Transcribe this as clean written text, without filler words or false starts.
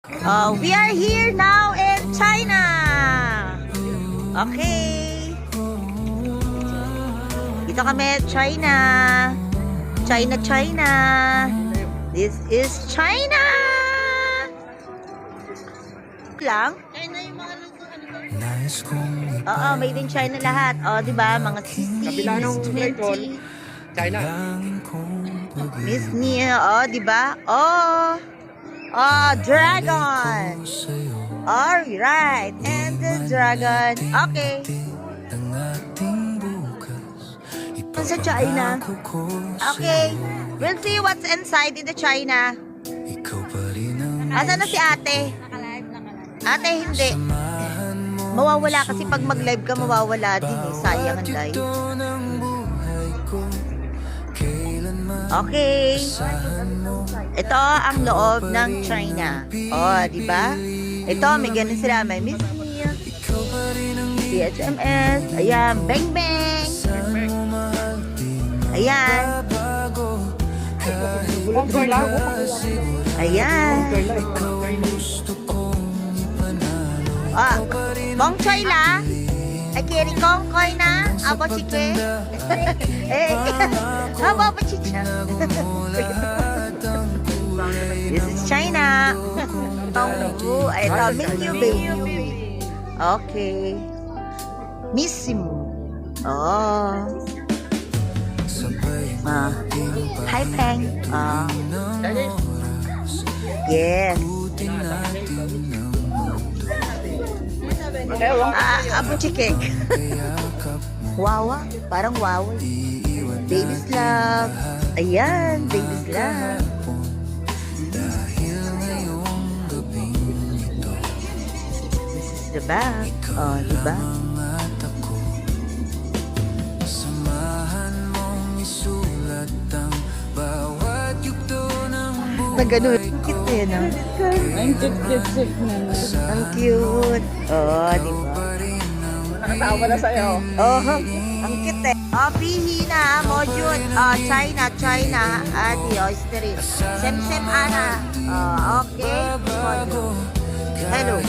We are here now in China. Okay. Dito kami, China. China. This is China. Lang? Oo, made in China lahat. O, diba? Mga sisi, Miss 20. China. Miss Nia, oh, di ba? Oh, dragon. All right, and the dragon. Okay. Sa China. Okay, we'll see what's inside in the China. Asan na si ate? Ate, hindi. Mawawala kasi pag mag-live ka, mawawala din eh. Sayang ang live. Okay. Ito ang loob ng China. Oh, di ba? Ito, may ganun sila. May Miss Mia, CHMS. Ayan, Bang Bang. Ayan. Ayan. Ah, Bong Choy la. Ay, kiri kong koy na. Abo chike. Eh, abo chicha. This is China. Oh, ito, miss you, baby. Okay. Miss mo. Oh. Hi, Peng. Yes. Apo chike. Wawa. Parang wawa. Baby's love. Ayan, baby's love. This is the back. Oh, diba? Na ganun. Cute eh, no? Ang cute naman. Ang cute. Oh, diba? Nakatawa na sa'yo. Oh, ang cute eh. Oh, pihi na, Mojun. Oh, China. Adi, oyster. Sem ana. Oh, okay. Mojun. Hello.